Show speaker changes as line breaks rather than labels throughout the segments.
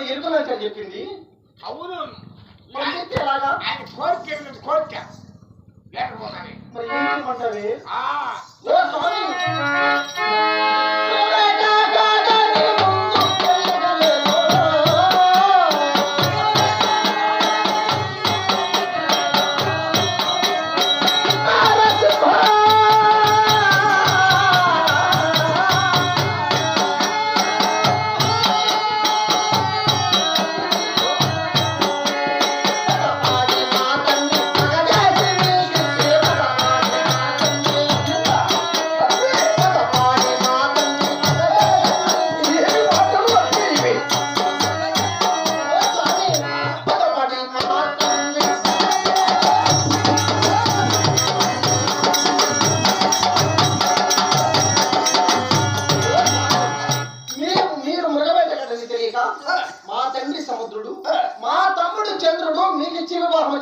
మరి ఎరుకలు చెప్పింది.
అవును
ఎలాగా
ఆయన కోరిక లేకపోతానే
మరి ఏం చేయమంటావే?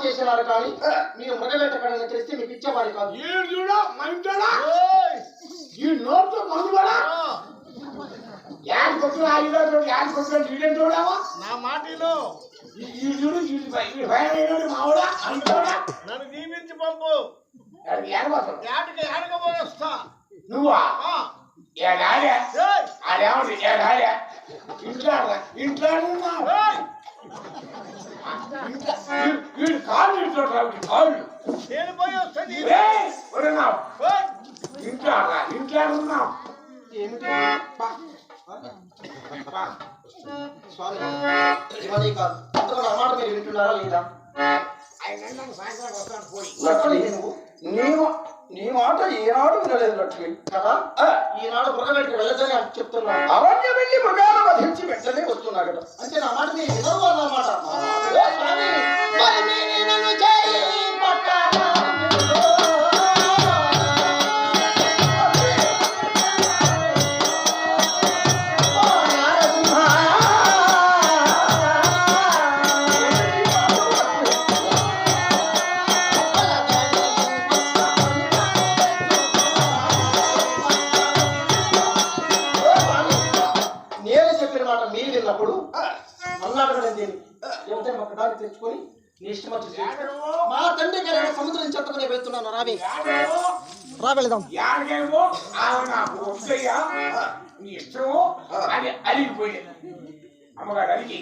చేసినారు కానీ మీరు మృగవేటకడని తెలిస్తే మీకు ఇచ్చేవారు కాదు.
ఈ నోట్తో మందుబడా చూడావా నా మాటలో మావుడా నన్ను దీవించి పంపు ఏడకపోస్తా నువ్వా ఇంట్లో వీడు కాళ్ళు ఇంట్లో కాళ్ళు నేను పోయి వస్తాను ఇంట్లో ఉన్నావు
ఏమిటి స్వామి కాదు మాట మీరు వింటున్నారా లేదా? నీ మాట ఈనాడు వినలేదు లక్ష్మి కదా. ఈనాడు మృగవేటకి వెళ్ళదని చెప్తున్నాను. అవన్నీ వెళ్ళి మృగాలు వధించి వెంటనే వస్తున్నా కదా. అంటే నా మాట మీరు వినరు అన్నమాట. తెచ్చుకొని నీ ఇష్టం వచ్చి మా తండ్రి గారు సముద్రం చెట్టుకుని వెళ్తున్నాను. రావి రా వెళదాం.
అమ్మగారు అడిగి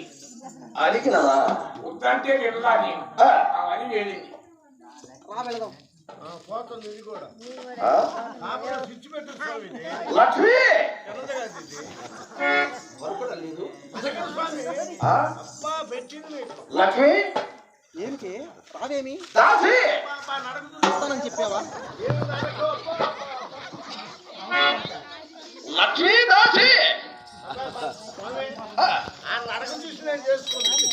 అడిగినదా
వద్దంటే వెళ్ళాలి అని వెళ్ళింది.
రా వెళదాం.
లక్ష్మి లక్ష్మి
ఏమిటి రావేమి
దాసి
వస్తానని చెప్పావా?
లక్ష్మి దాసి
నడక చూసి నేను చేసుకున్నాను.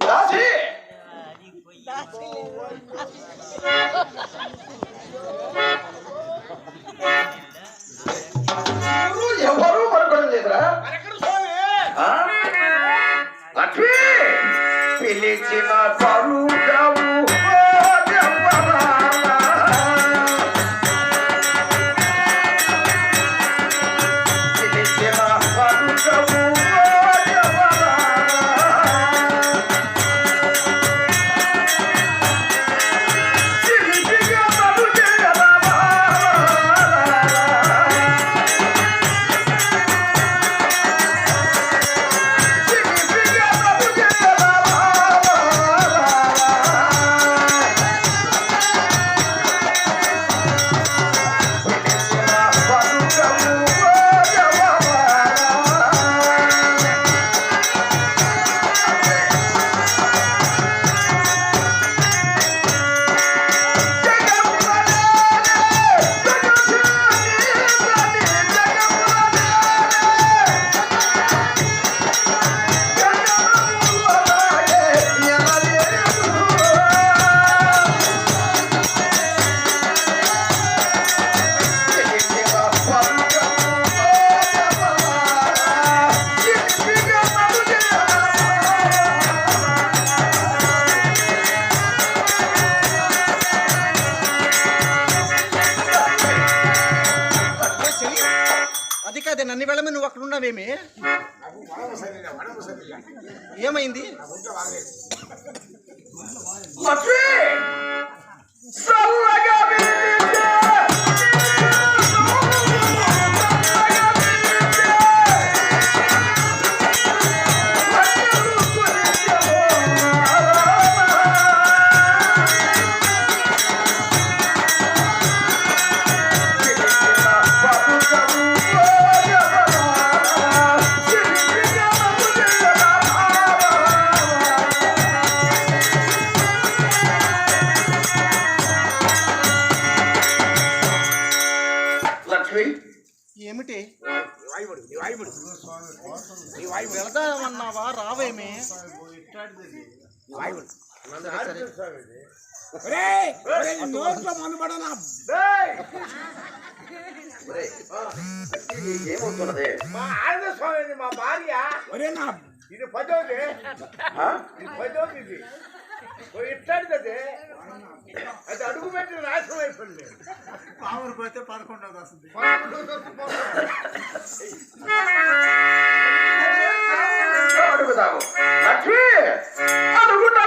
దాసి ఎవరు మరొకరు లేదురా లక్ష్మి పిలిచిన పరుగవు
అది కాదే నన్ను వెళ్ళమే నువ్వు అక్కడ ఉన్నావేమి ఏమైంది
లక్ష్మి
ఏమిటి వెళదామన్నావా రావేమి
నోట్లో మనబడనా
ఏమవుతున్నది
మా ఆంధ్ర స్వామి మా భార్య ఒరేనా ఇది పదోది ఇది పదోది ఇది ఇట్లాంటిది అది అడుగు పెట్టి నాశనం అయిపోయింది
పావులు పోతే 11వ వస్తుంది
అడుగుదాము లక్ష్మి అడుగుతా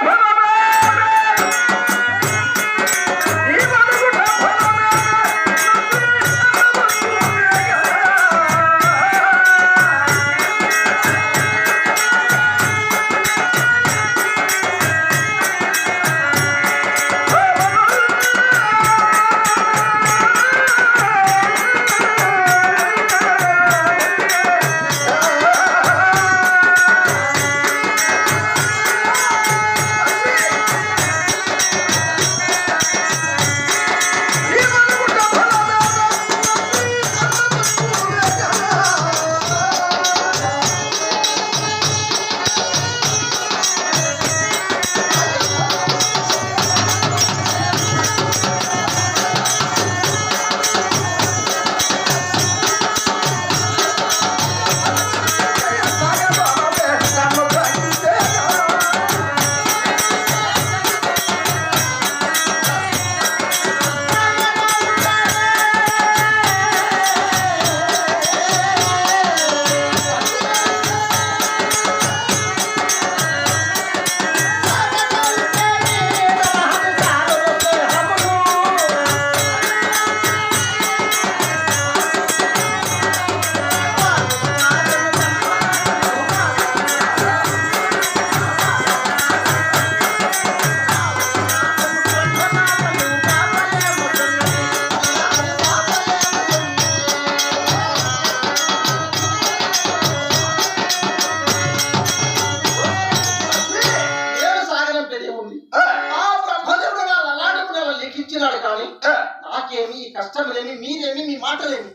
నాకేమి ఈ కష్టములేమి మీరేమి మీ మాటలేమి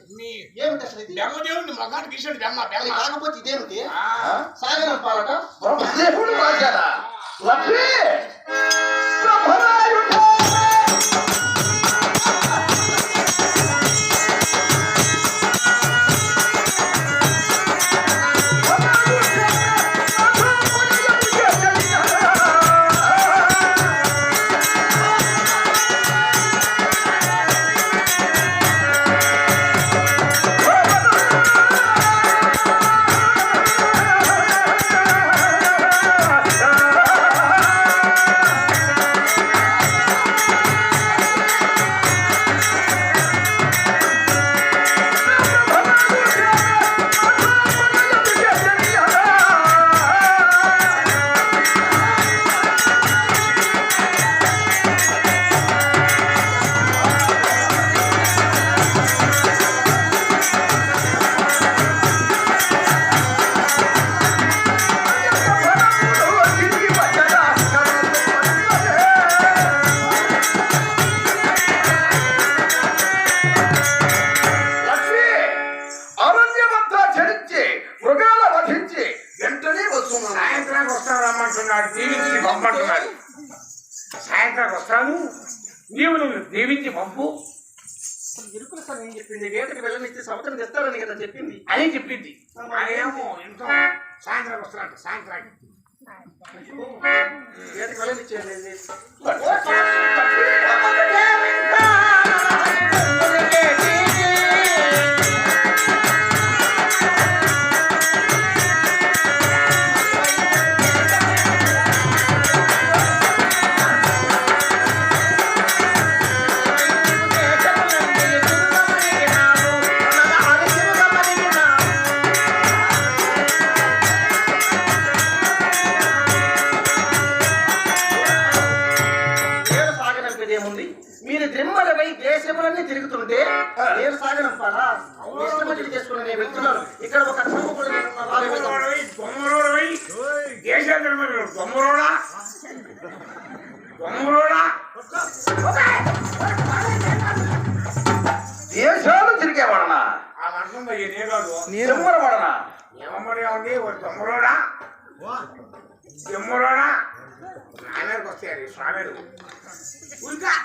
ఏమిటి అసలు ఇది
బెమ్మదేవుడిని మగాడికి ఇచ్చాడు బెమ్మ బెమ్మ
కాకపోతే ఇదేమిటి సాగరం పాలట
బ్రహ్మదేవుడు రాజారా లక్ష్మి సాయంత్రం వస్తాను నీవు దీవించి పంపు
ఇరుకులు సార్ నేను చెప్పింది వేటకి వెళ్ళనిస్తే సంవత్సరం తెస్తారని కదా చెప్పింది
అదే చెప్పింది అదేమో ఎంతో సాయంత్రం వస్తానంట సాయంత్రానికి
వేటకి వెళ్ళనిచ్చేది నేను సాగనంపాలా ఇష్టమని చేసుకుని నేను వెళ్తున్నాను. ఇక్కడ ఒక క్షమ కూడా నేను ఉన్నాను. రాలే
దేశాలు తిరిగేవాడనా చెమ్మరవాడనా
ఏమమ్మడి ఉంది ఒక దొమ్మరోడా దొమ్మరోడా నాన్నకి వస్తాయి స్వామిలు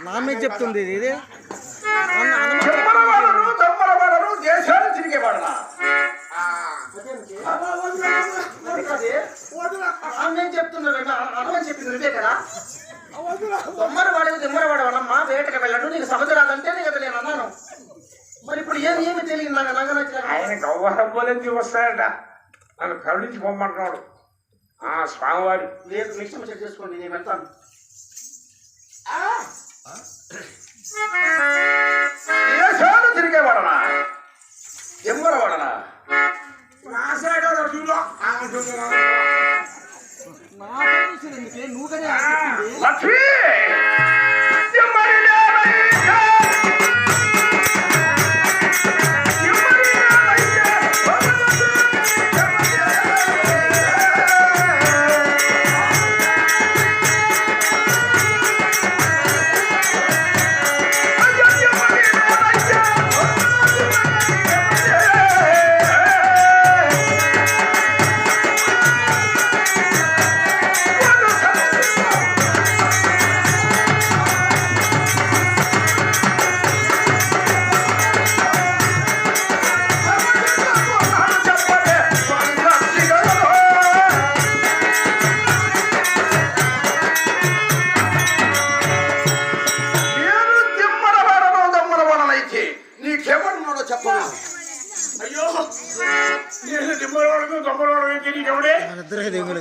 నా మీద చెప్తుంది ఇది
చెమ్మరవాడను దేశాలు తిరిగేవాడనా
నేను చెప్తున్నాను అన్నమని చెప్పింది నువ్వే కదా. దొమ్మర వాడేది దిమ్మర వాడవనమ్మా వేటకు వెళ్ళడు నీకు సముద్రాలంటేనే కదా నేను అన్నాను. మరి ఇప్పుడు ఏమి తెలియదు నాకు నంగ నచ్చిన
ఆయన గౌరవం పోలేదు వస్తాడట నన్ను కరుణించి పొమ్మంటున్నాడు స్వామివారి.
లేదు మిక్సర్ చెక్ చేసుకోండి నేను వెళ్తాను.
దేశాలు తిరిగేవాడనా చెమ్మరవాడనా
నా సైడ్ రజులో
నువ్వు కదా
లక్ష్మీ నీకెవరున్నాడో చెప్పను.
అయ్యో నేను దిమ్మరోడు దొమ్మరోడు ఎవడే
ఇద్దరే దేవుడు